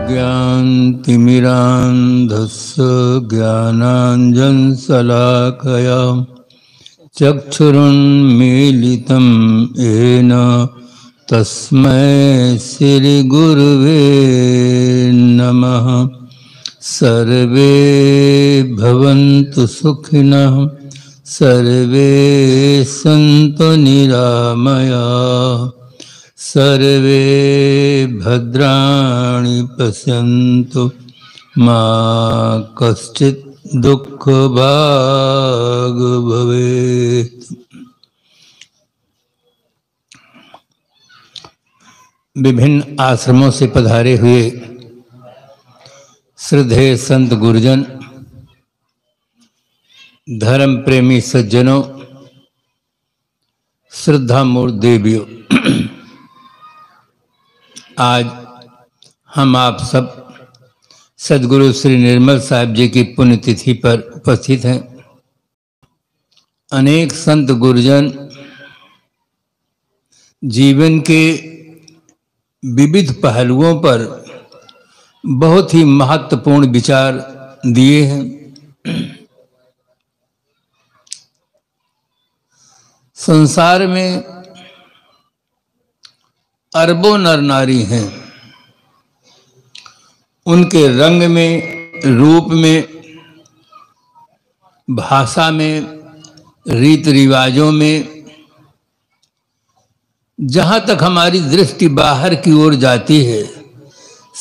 अज्ञानतिमिरान्धस्य ज्ञानाञ्जनशलाकया चक्षुरुन्मीलितं येन तस्मै श्रीगुरुवे नमः। सर्वे भवन्तु सुखिनः, सर्वे सन्तु निरामयाः, सर्वे भद्राणि पश्यन्तु मा कश्चित् दुःखभाग् भवेत्। विभिन्न आश्रमों से पधारे हुए श्रद्धेय संत गुरुजन, धर्म प्रेमी सज्जनों, श्रद्धा मूर्त देवियों, आज हम आप सब सद्गुरु श्री निर्मल साहिब जी की पुण्यतिथि पर उपस्थित हैं। अनेक संत गुरुजन जीवन के विविध पहलुओं पर बहुत ही महत्वपूर्ण विचार दिए हैं। संसार में अरबों नर नारी हैं, उनके रंग में, रूप में, भाषा में, रीति रिवाजों में, जहाँ तक हमारी दृष्टि बाहर की ओर जाती है,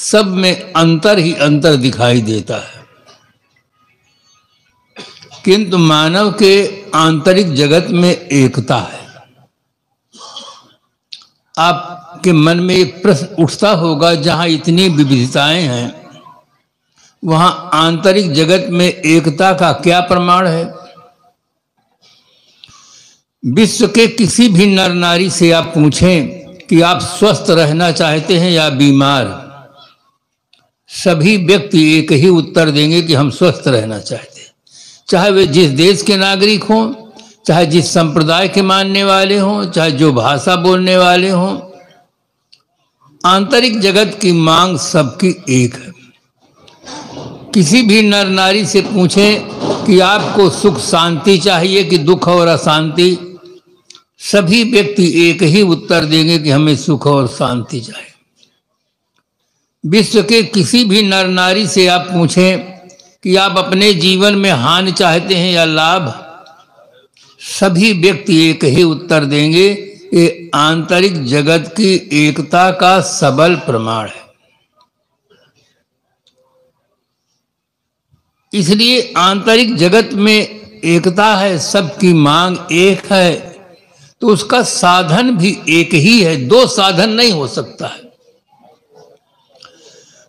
सब में अंतर ही अंतर दिखाई देता है। किंतु मानव के आंतरिक जगत में एकता है। आपके मन में एक प्रश्न उठता होगा, जहाँ इतनी विविधताएं हैं वहाँ आंतरिक जगत में एकता का क्या प्रमाण है? विश्व के किसी भी नर नारी से आप पूछें कि आप स्वस्थ रहना चाहते हैं या बीमार, सभी व्यक्ति एक ही उत्तर देंगे कि हम स्वस्थ रहना चाहते हैं। चाहे वे जिस देश के नागरिक हों, चाहे जिस संप्रदाय के मानने वाले हों, चाहे जो भाषा बोलने वाले हों, आंतरिक जगत की मांग सबकी एक है। किसी भी नर नारी से पूछें कि आपको सुख शांति चाहिए कि दुख और अशांति, सभी व्यक्ति एक ही उत्तर देंगे कि हमें सुख और शांति चाहिए। विश्व के किसी भी नर नारी से आप पूछें कि आप अपने जीवन में हानि चाहते हैं या लाभ, सभी व्यक्ति एक ही उत्तर देंगे। ये आंतरिक जगत की एकता का सबल प्रमाण है। इसलिए आंतरिक जगत में एकता है, सबकी मांग एक है, तो उसका साधन भी एक ही है। दो साधन नहीं हो सकता है।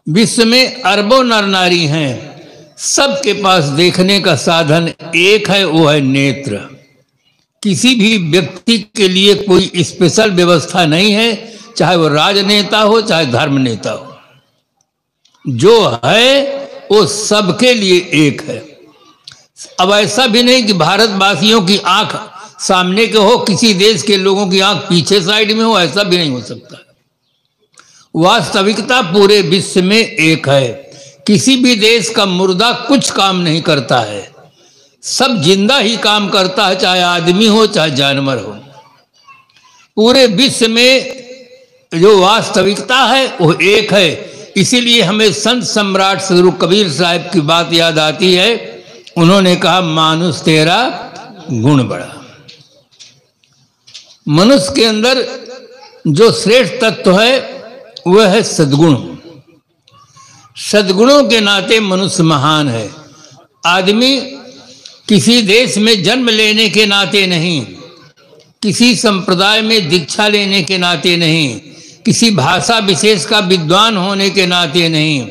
विश्व में अरबों नर नारी हैं, सबके पास देखने का साधन एक है, वो है नेत्र। किसी भी व्यक्ति के लिए कोई स्पेशल व्यवस्था नहीं है, चाहे वो राजनेता हो चाहे धर्म नेता हो। जो है वो सबके लिए एक है। अब ऐसा भी नहीं कि भारतवासियों की आंख सामने के हो, किसी देश के लोगों की आंख पीछे साइड में हो, ऐसा भी नहीं हो सकता। वास्तविकता पूरे विश्व में एक है। किसी भी देश का मुर्दा कुछ काम नहीं करता है, सब जिंदा ही काम करता है, चाहे आदमी हो चाहे जानवर हो। पूरे विश्व में जो वास्तविकता है वो एक है। इसीलिए हमें संत सम्राट सदगुरु कबीर साहब की बात याद आती है। उन्होंने कहा, मानुष तेरा गुण बड़ा। मनुष्य के अंदर जो श्रेष्ठ तत्व है वह है सद्गुण। सद्गुणों के नाते मनुष्य महान है। आदमी किसी देश में जन्म लेने के नाते नहीं, किसी संप्रदाय में दीक्षा लेने के नाते नहीं, किसी भाषा विशेष का विद्वान होने के नाते नहीं।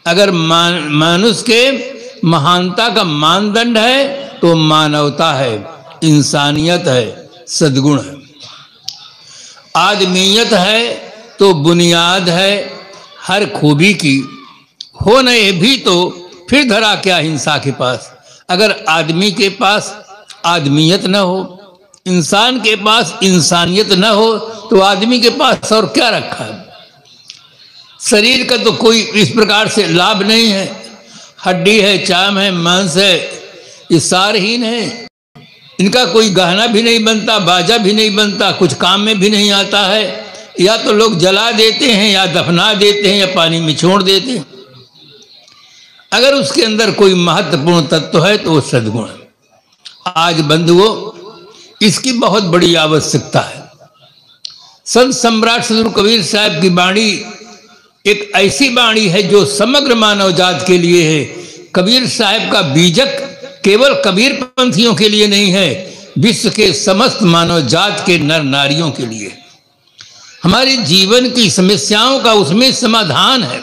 अगर मनुष्य के महानता का मानदंड है तो मानवता है, इंसानियत है, सद्गुण है। आदमीयत है तो बुनियाद है हर खूबी की। हो नहीं भी तो फिर धरा क्या हिंसा के पास। अगर आदमी के पास आदमियत न हो, इंसान के पास इंसानियत न हो, तो आदमी के पास और क्या रखा है। शरीर का तो कोई इस प्रकार से लाभ नहीं है। हड्डी है, चाम है, मांस है, ये सारहीन है। इनका कोई गहना भी नहीं बनता, बाजा भी नहीं बनता, कुछ काम में भी नहीं आता है। या तो लोग जला देते हैं, या दफना देते हैं, या पानी में छोड़ देते हैं। अगर उसके अंदर कोई महत्वपूर्ण तत्व है तो वो सद्गुण है। आज बंधुओं, इसकी बहुत बड़ी आवश्यकता है। संत सम्राट सद्गुरु कबीर साहब की वाणी एक ऐसी वाणी है जो समग्र मानव जात के लिए है। कबीर साहब का बीजक केवल कबीर पंथियों के लिए नहीं है, विश्व के समस्त मानव जात के नर नारियों के लिए। हमारे जीवन की समस्याओं का उसमें समाधान है।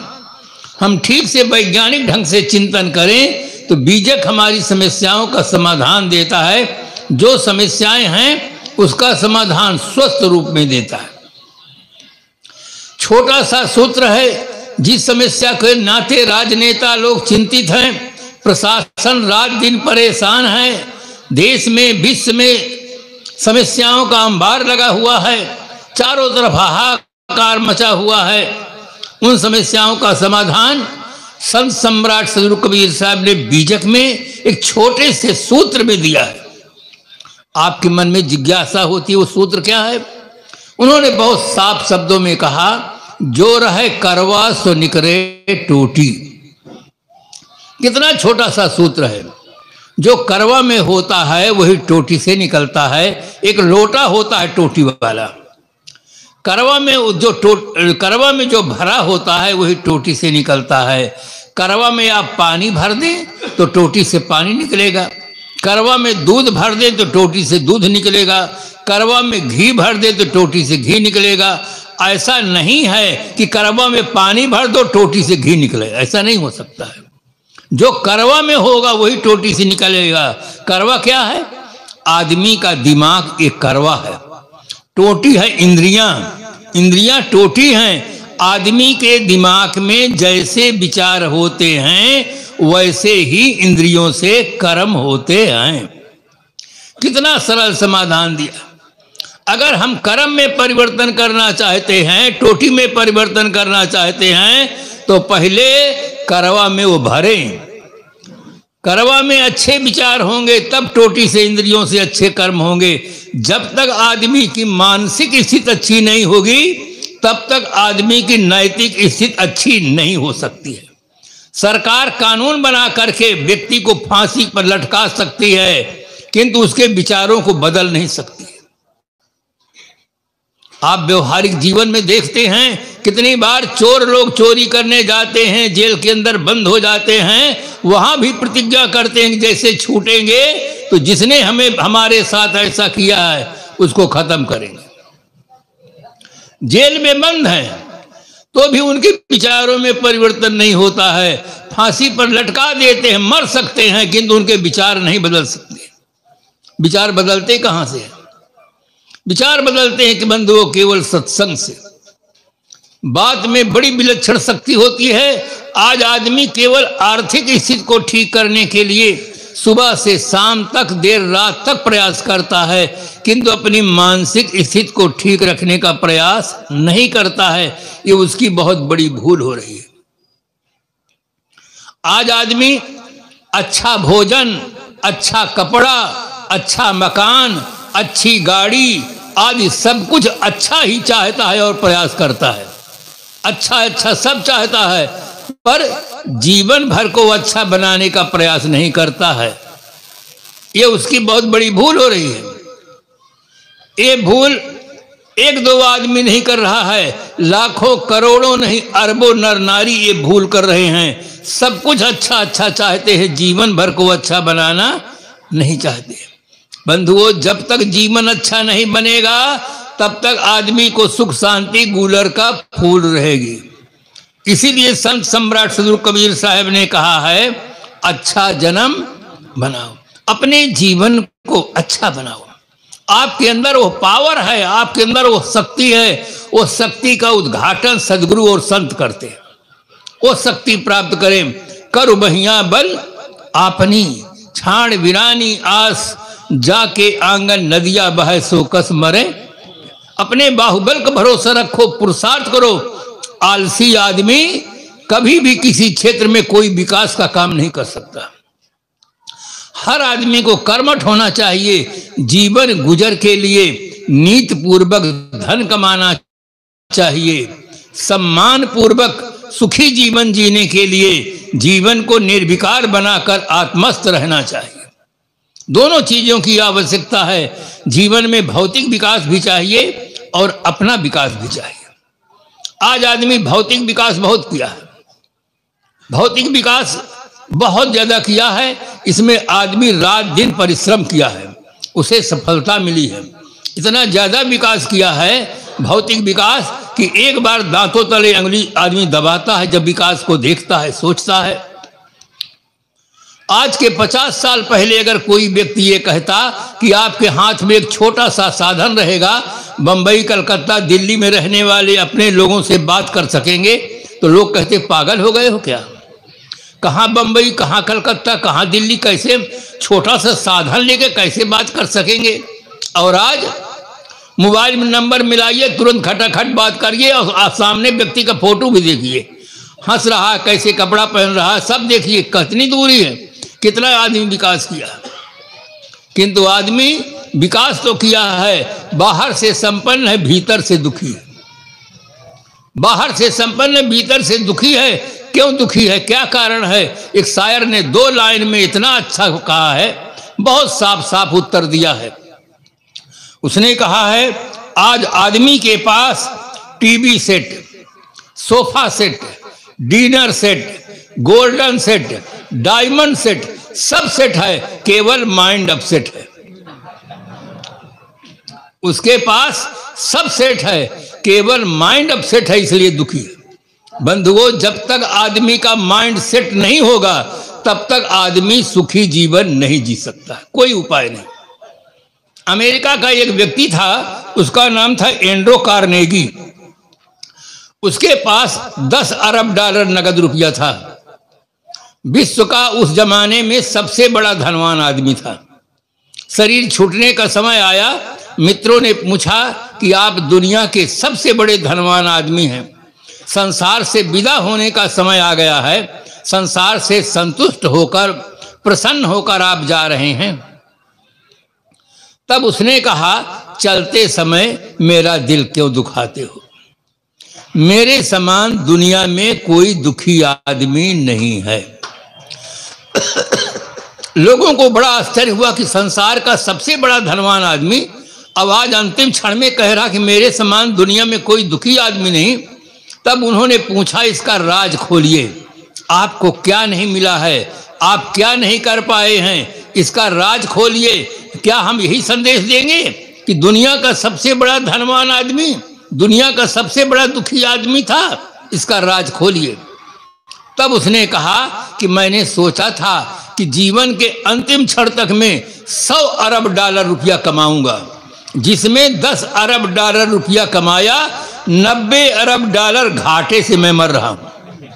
हम ठीक से वैज्ञानिक ढंग से चिंतन करें तो बीजक हमारी समस्याओं का समाधान देता है। जो समस्याएं हैं उसका समाधान स्वस्थ रूप में देता है। छोटा सा सूत्र है, जिस समस्या के नाते राजनेता लोग चिंतित हैं, प्रशासन रात दिन परेशान है, देश में विश्व में समस्याओं का अंबार लगा हुआ है, चारों तरफ हाहाकार मचा हुआ है। उन समस्याओं का समाधान संत सम्राट सद्गुरु कबीर साहब ने बीजक में एक छोटे से सूत्र में दिया है। आपके मन में जिज्ञासा होती है वो सूत्र क्या है? उन्होंने बहुत साफ शब्दों में कहा, जो रहे करवा सो निकरे टोटी। कितना छोटा सा सूत्र है। जो करवा में होता है वही टोटी से निकलता है। एक लोटा होता है टोटी वाला, करवा में जो भरा होता है वही टोटी से निकलता है। करवा में आप पानी भर दें तो टोटी से पानी निकलेगा, करवा में दूध भर दें तो टोटी से दूध निकलेगा, करवा में घी भर दें तो टोटी से घी निकलेगा। ऐसा नहीं है कि करवा में पानी भर दो टोटी से घी निकले, ऐसा नहीं हो सकता है। जो करवा में होगा वही टोटी से निकलेगा। करवा क्या है? आदमी का दिमाग एक करवा है, टोटी है इंद्रियां, इंद्रियां टोटी हैं। आदमी के दिमाग में जैसे विचार होते हैं वैसे ही इंद्रियों से कर्म होते हैं। कितना सरल समाधान दिया। अगर हम कर्म में परिवर्तन करना चाहते हैं, टोटी में परिवर्तन करना चाहते हैं, तो पहले करवा में वो भरें। करवा में अच्छे विचार होंगे तब टोटी से इंद्रियों से अच्छे कर्म होंगे। जब तक आदमी की मानसिक स्थिति अच्छी नहीं होगी तब तक आदमी की नैतिक स्थिति अच्छी नहीं हो सकती है। सरकार कानून बना करके व्यक्ति को फांसी पर लटका सकती है, किंतु उसके विचारों को बदल नहीं सकती है। आप व्यवहारिक जीवन में देखते हैं कितनी बार चोर लोग चोरी करने जाते हैं, जेल के अंदर बंद हो जाते हैं, वहां भी प्रतिज्ञा करते हैं कि जैसे छूटेंगे तो जिसने हमारे साथ ऐसा किया है उसको खत्म करेंगे। जेल में बंद है तो भी उनके विचारों में परिवर्तन नहीं होता है। फांसी पर लटका देते हैं, मर सकते हैं, किंतु उनके विचार नहीं बदल सकते। विचार बदलते कहां से? विचार बदलते हैं कि बंधुओं केवल सत्संग से। बात में बड़ी विलक्षण शक्ति होती है। आज आदमी केवल आर्थिक स्थिति को ठीक करने के लिए सुबह से शाम तक देर रात तक प्रयास करता है, किंतु अपनी मानसिक स्थिति को ठीक रखने का प्रयास नहीं करता है। ये उसकी बहुत बड़ी भूल हो रही है। आज आदमी अच्छा भोजन, अच्छा कपड़ा, अच्छा मकान, अच्छी गाड़ी आदि सब कुछ अच्छा ही चाहता है और प्रयास करता है। अच्छा अच्छा सब चाहता है, पर जीवन भर को अच्छा बनाने का प्रयास नहीं करता है। ये उसकी बहुत बड़ी भूल हो रही है। ये भूल एक दो आदमी नहीं कर रहा है, लाखों करोड़ों नहीं अरबों नर नारी ये भूल कर रहे हैं। सब कुछ अच्छा अच्छा चाहते हैं, जीवन भर को अच्छा बनाना नहीं चाहते। बंधुओं, जब तक जीवन अच्छा नहीं बनेगा तब तक आदमी को सुख शांति गूलर का फूल रहेगी। इसीलिए संत सम्राट सद्गुरु कबीर साहब ने कहा है, अच्छा जन्म बनाओ, अपने जीवन को अच्छा बनाओ। आपके अंदर वो पावर है, आपके अंदर वो शक्ति है। वो शक्ति का उद्घाटन सद्गुरु और संत करते हैं। वो शक्ति प्राप्त करें। कर बहिया बल आपनी, छाण वीरानी आस, जाके आंगन नदिया बहे सो कस मरे। अपने बाहुबल का भरोसा रखो, पुरुषार्थ करो, आलसी आदमी कभी भी किसी क्षेत्र में कोई विकास का काम नहीं कर सकता। हर आदमी को कर्मठ होना चाहिए, जीवन गुजर के लिए नीति पूर्वक धन कमाना चाहिए, सम्मान पूर्वक सुखी जीवन जीने के लिए जीवन को निर्विकार बनाकर आत्मस्थ रहना चाहिए। दोनों चीजों की आवश्यकता है। जीवन में भौतिक विकास भी चाहिए और अपना विकास भी चाहिए। आज आदमी भौतिक विकास बहुत किया है, भौतिक विकास बहुत ज्यादा किया है। इसमें आदमी रात दिन परिश्रम किया है, उसे सफलता मिली है। इतना ज्यादा विकास किया है भौतिक विकास कि एक बार दांतों तले अंगुली आदमी दबाता है जब विकास को देखता है, सोचता है। आज के 50 साल पहले अगर कोई व्यक्ति ये कहता कि आपके हाथ में एक छोटा सा साधन रहेगा, बंबई, कलकत्ता, दिल्ली में रहने वाले अपने लोगों से बात कर सकेंगे, तो लोग कहते पागल हो गए हो क्या? कहाँ बंबई, कहाँ कलकत्ता, कहाँ दिल्ली, कैसे छोटा सा साधन लेके कैसे बात कर सकेंगे? और आज मोबाइल में नंबर मिलाइए, तुरंत खटाखट बात करिए और सामने व्यक्ति का फोटो भी देखिए, हंस रहा है, कैसे कपड़ा पहन रहा है, सब देखिए। कितनी दूरी है, कितना आदमी विकास किया। किंतु आदमी विकास तो किया है, बाहर से संपन्न है, भीतर से दुखी है। बाहर से संपन्न है, भीतर से दुखी है। क्यों दुखी है, क्या कारण है? एक शायर ने 2 लाइन में इतना अच्छा कहा है, बहुत साफ साफ उत्तर दिया है। उसने कहा है, आज आदमी के पास TV set, sofa set, dinner set, golden set, diamond set, सब सेट है, केवल माइंड अपसेट है। उसके पास सब सेट है, केवल माइंड अपसेट है, इसलिए दुखी है। बंधुओं, जब तक आदमी का माइंड सेट नहीं होगा तब तक आदमी सुखी जीवन नहीं जी सकता, कोई उपाय नहीं। अमेरिका का एक व्यक्ति था, उसका नाम था एंड्रो कार्नेगी। उसके पास 10 अरब डॉलर नगद रुपया था। विश्व का उस जमाने में सबसे बड़ा धनवान आदमी था। शरीर छूटने का समय आया, मित्रों ने पूछा कि आप दुनिया के सबसे बड़े धनवान आदमी हैं, संसार से विदा होने का समय आ गया है, संसार से संतुष्ट होकर, प्रसन्न होकर आप जा रहे हैं। तब उसने कहा, चलते समय मेरा दिल क्यों दुखाते हो? मेरे समान दुनिया में कोई दुखी आदमी नहीं है। लोगों को बड़ा आश्चर्य हुआ कि संसार का सबसे बड़ा धनवान आदमी अब आज अंतिम क्षण में कह रहा कि मेरे समान दुनिया में कोई दुखी आदमी नहीं। तब उन्होंने पूछा, इसका राज खोलिए, आपको क्या नहीं मिला है, आप क्या नहीं कर पाए हैं, इसका राज खोलिए। क्या हम यही संदेश देंगे कि दुनिया का सबसे बड़ा धनवान आदमी दुनिया का सबसे बड़ा दुखी आदमी था? इसका राज खोलिए। तब उसने कहा कि मैंने सोचा था कि जीवन के अंतिम क्षण तक में 100 अरब डॉलर रुपया कमाऊंगा, जिसमें 10 अरब डॉलर रुपया कमाया, 90 अरब डॉलर घाटे से मैं मर रहा हूं।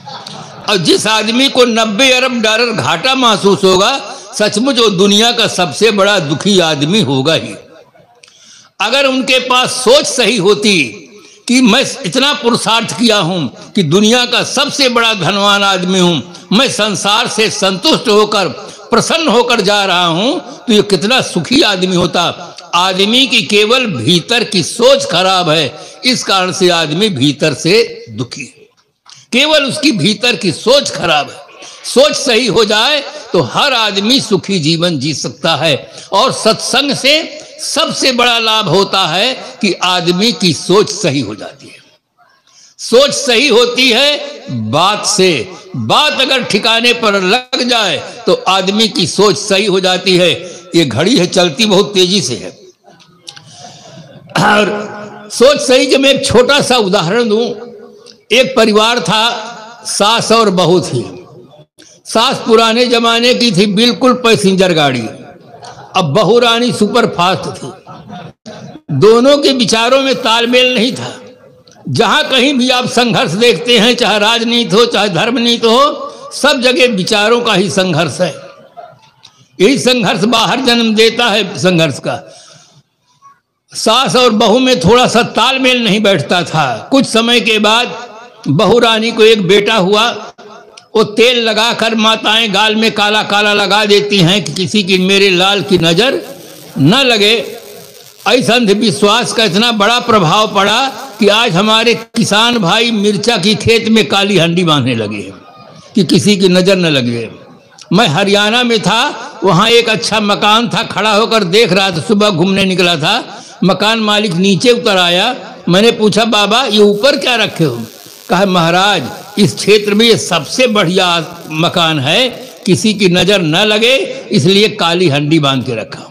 और जिस आदमी को 90 अरब डॉलर घाटा महसूस होगा, सचमुच वो दुनिया का सबसे बड़ा दुखी आदमी होगा ही। अगर उनके पास सोच सही होती कि मैं इतना पुरुषार्थ किया हूं कि दुनिया का सबसे बड़ा धनवान आदमी हूं, मैं संसार से संतुष्ट होकर, प्रसन्न होकर जा रहा हूं, तो ये कितना सुखी आदमी होता। आदमी की केवल भीतर की सोच खराब है, इस कारण से आदमी भीतर से दुखी है। केवल उसकी भीतर की सोच खराब है। सोच सही हो जाए तो हर आदमी सुखी जीवन जी सकता है। और सत्संग से सबसे बड़ा लाभ होता है कि आदमी की सोच सही हो जाती है। सोच सही होती है बात से। बात अगर ठिकाने पर लग जाए तो आदमी की सोच सही हो जाती है। ये घड़ी है, चलती बहुत तेजी से है। और सोच सही कि मैं एक छोटा सा उदाहरण दूं। एक परिवार था, सास और बहू थी। सास पुराने जमाने की थी, बिल्कुल पैसेंजर गाड़ी। अब बहू रानी सुपर फास्ट थी। दोनों के विचारों में तालमेल नहीं था। जहां कहीं भी आप संघर्ष देखते हैं, चाहे राजनीति हो, चाहे धर्मनीति हो, सब जगह विचारों का ही संघर्ष है। यही संघर्ष बाहर जन्म देता है संघर्ष का। सास और बहू में थोड़ा सा तालमेल नहीं बैठता था। कुछ समय के बाद बहू रानी को एक बेटा हुआ। वो तेल लगाकर माताएं गाल में काला काला लगा देती हैं कि किसी की मेरे लाल की नजर न लगे। ऐसा अंधविश्वास का इतना बड़ा प्रभाव पड़ा कि आज हमारे किसान भाई मिर्चा की खेत में काली हंडी बांधने लगे कि किसी की नजर न लगे। मैं हरियाणा में था, वहाँ एक अच्छा मकान था, खड़ा होकर देख रहा था। सुबह घूमने निकला था, मकान मालिक नीचे उतर आया। मैंने पूछा, बाबा ये ऊपर क्या रखे हो? कहा, महाराज इस क्षेत्र में ये सबसे बढ़िया मकान है, किसी की नजर न लगे इसलिए काली हंडी बांध के रखा।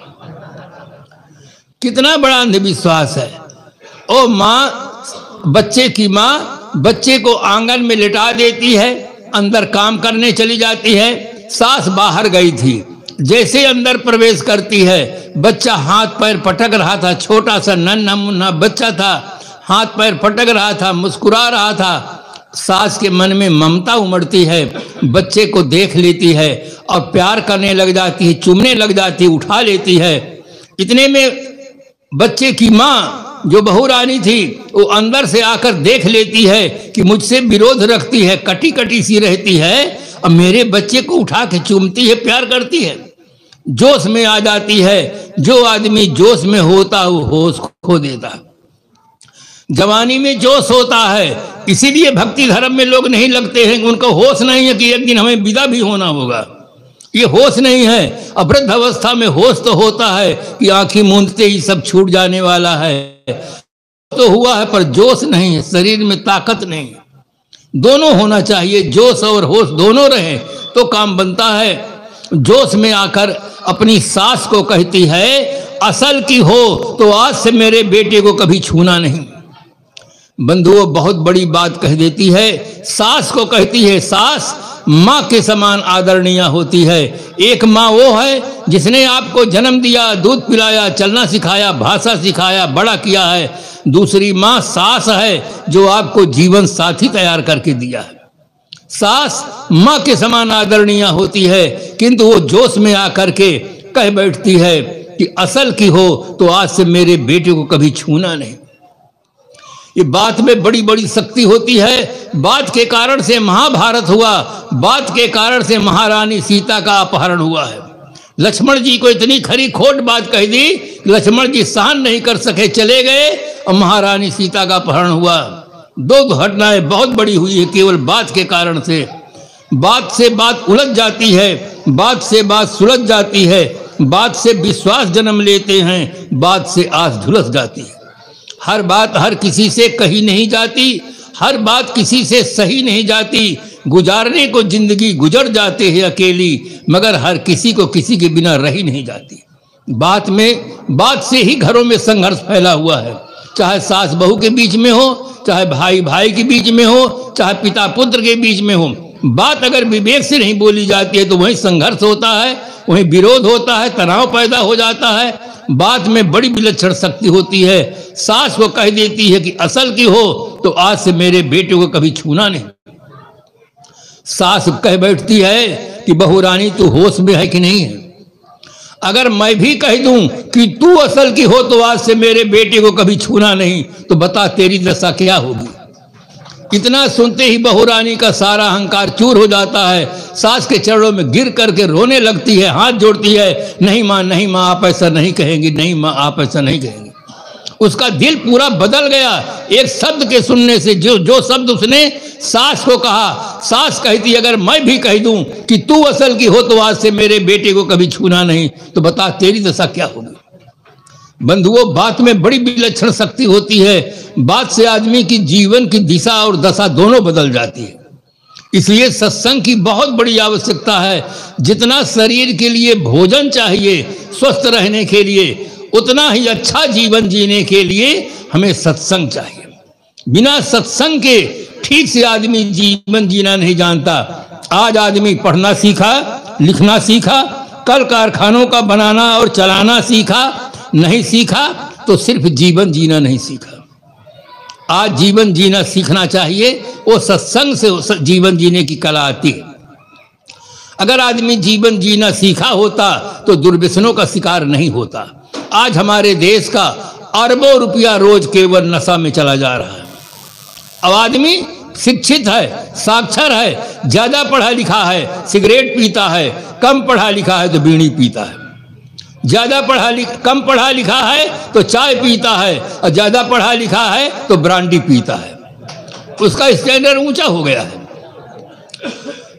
कितना बड़ा अंधविश्वास है। ओ माँ, बच्चे की माँ बच्चे को आंगन में लिटा देती है, अंदर काम करने चली जाती है। सास बाहर गई थी, जैसे अंदर प्रवेश करती है, बच्चा हाथ पैर पटक रहा था, छोटा सा नन्हा मुन्ना बच्चा था, हाथ पैर पटक रहा था, मुस्कुरा रहा था। सास के मन में ममता उमड़ती है, बच्चे को देख लेती है और प्यार करने लग जाती है, चूमने लग जाती है, उठा लेती है। इतने में बच्चे की माँ जो बहू रानी थी वो अंदर से आकर देख लेती है कि मुझसे विरोध रखती है, कटी कटी सी रहती है और मेरे बच्चे को उठा के चूमती है, प्यार करती है। जोश में आ जाती है। जो आदमी जोश में होता वो होश खो देता। जवानी में जोश होता है, इसीलिए भक्ति धर्म में लोग नहीं लगते हैं। उनको होश नहीं है कि एक दिन हमें विदा भी होना होगा। ये होश नहीं है। वृद्ध अवस्था में होश तो होता है कि आंखें मूंदते ही सब छूट जाने वाला है, तो हुआ है, पर जोश नहीं है, शरीर में ताकत नहीं है। दोनों होना चाहिए, जोश और होश दोनों रहे तो काम बनता है। जोश में आकर अपनी सास को कहती है, असल की हो तो आज से मेरे बेटे को कभी छूना नहीं। बंधुओं, बहुत बड़ी बात कह देती है। सास को कहती है, सास माँ के समान आदरणीय होती है। एक माँ वो है जिसने आपको जन्म दिया, दूध पिलाया, चलना सिखाया, भाषा सिखाया, बड़ा किया है। दूसरी माँ सास है जो आपको जीवन साथी तैयार करके दिया है। सास माँ के समान आदरणीय होती है, किंतु वो जोश में आकर के कह बैठती है कि असल की हो तो आज से मेरे बेटे को कभी छूना नहीं। ये बात में बड़ी बड़ी शक्ति होती है। बात के कारण से महाभारत हुआ, बात के कारण से महारानी सीता का अपहरण हुआ है। लक्ष्मण जी को इतनी खरी खोट बात कह दी, लक्ष्मण जी सहन नहीं कर सके, चले गए और महारानी सीता का अपहरण हुआ। दो घटनाएं बहुत बड़ी हुई है केवल बात के कारण से। बात से बात उलझ जाती है, बात से बात सुलझ जाती है, बात से विश्वास जन्म लेते हैं, बात से आस झुलस जाती है। हर बात हर किसी से कही नहीं जाती, हर बात किसी से सही नहीं जाती। गुजारने को जिंदगी गुजर जाते हैं अकेली, मगर हर किसी को किसी के बिना रही नहीं जाती। बात से ही घरों में संघर्ष फैला हुआ है, चाहे सास बहू के बीच में हो, चाहे भाई भाई के बीच में हो, चाहे पिता पुत्र के बीच में हो। बात अगर विवेक से नहीं बोली जाती है तो वहीं संघर्ष होता है, वहीं विरोध होता है, तनाव पैदा हो जाता है। बात में बड़ी विलक्षण शक्ति होती है। सास को कह देती है कि असल की हो तो आज से मेरे बेटे को कभी छूना नहीं। सास कह बैठती है कि बहू रानी तू होश में है कि नहीं है? अगर मैं भी कह दूं कि तू असल की हो तो आज से मेरे बेटे को कभी छूना नहीं, तो बता तेरी दशा क्या होगी। इतना सुनते ही बहू रानी का सारा अहंकार चूर हो जाता है। सास के चरणों में गिर करके रोने लगती है, हाथ जोड़ती है, नहीं माँ, नहीं माँ, आप ऐसा नहीं कहेंगी, नहीं माँ, आप ऐसा नहीं कहेंगी। उसका दिल पूरा बदल गया एक शब्द के सुनने से। जो शब्द उसने सास को कहा, सास कहती अगर मैं भी कह दूं कि तू असल की हो तो आज से मेरे बेटे को कभी छूना नहीं, तो बता तेरी दशा क्या होगी। बंधुओं, बात में बड़ी विलक्षण शक्ति होती है। बात से आदमी की जीवन की दिशा और दशा दोनों बदल जाती है। इसलिए सत्संग की बहुत बड़ी आवश्यकता है। जितना शरीर के लिए भोजन चाहिए स्वस्थ रहने के लिए, उतना ही अच्छा जीवन जीने के लिए हमें सत्संग चाहिए। बिना सत्संग के ठीक से आदमी जीवन जीना नहीं जानता। आज आदमी पढ़ना सीखा, लिखना सीखा, कल कारखानों का बनाना और चलाना सीखा, नहीं सीखा तो सिर्फ जीवन जीना नहीं सीखा। आज जीवन जीना सीखना चाहिए, वो सत्संग से जीवन जीने की कला आती है। अगर आदमी जीवन जीना सीखा होता तो दुर्व्यसनों का शिकार नहीं होता। आज हमारे देश का अरबों रुपया रोज केवल नशा में चला जा रहा है। अब आदमी शिक्षित है, साक्षर है, ज्यादा पढ़ा लिखा है सिगरेट पीता है, कम पढ़ा लिखा है तो बीड़ी पीता है। कम पढ़ा लिखा है तो चाय पीता है, और ज्यादा पढ़ा लिखा है तो ब्रांडी पीता है। उसका स्टैंडर्ड ऊंचा हो गया है।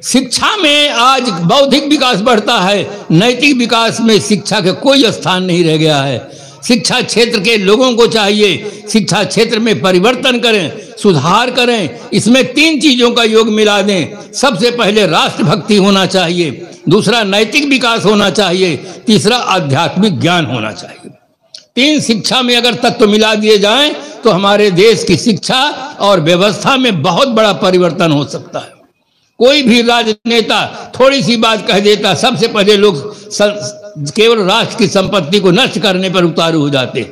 शिक्षा में आज बौद्धिक विकास बढ़ता है, नैतिक विकास में शिक्षा का कोई स्थान नहीं रह गया है। शिक्षा क्षेत्र के लोगों को चाहिए शिक्षा क्षेत्र में परिवर्तन करें, सुधार करें। इसमें 3 चीजों का योग मिला दें। सबसे पहले राष्ट्रभक्ति होना चाहिए, दूसरा नैतिक विकास होना चाहिए, तीसरा आध्यात्मिक ज्ञान होना चाहिए। 3 शिक्षा में अगर तत्व मिला दिए जाएं तो हमारे देश की शिक्षा और व्यवस्था में बहुत बड़ा परिवर्तन हो सकता है। कोई भी राजनेता थोड़ी सी बात कह देता, सबसे पहले लोग केवल राष्ट्र की संपत्ति को नष्ट करने पर उतारू हो जाते हैं।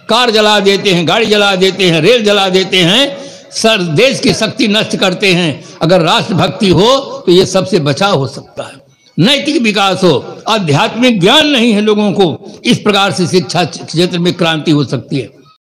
कार जला देते हैं, गाड़ी जला देते हैं, रेल जला देते हैं, देश की शक्ति नष्ट करते हैं। अगर राष्ट्रभक्ति हो तो ये सबसे बचाव हो सकता है। नैतिक विकास हो, आध्यात्मिक ज्ञान नहीं है लोगों को, इस प्रकार से शिक्षा क्षेत्र में क्रांति हो सकती है।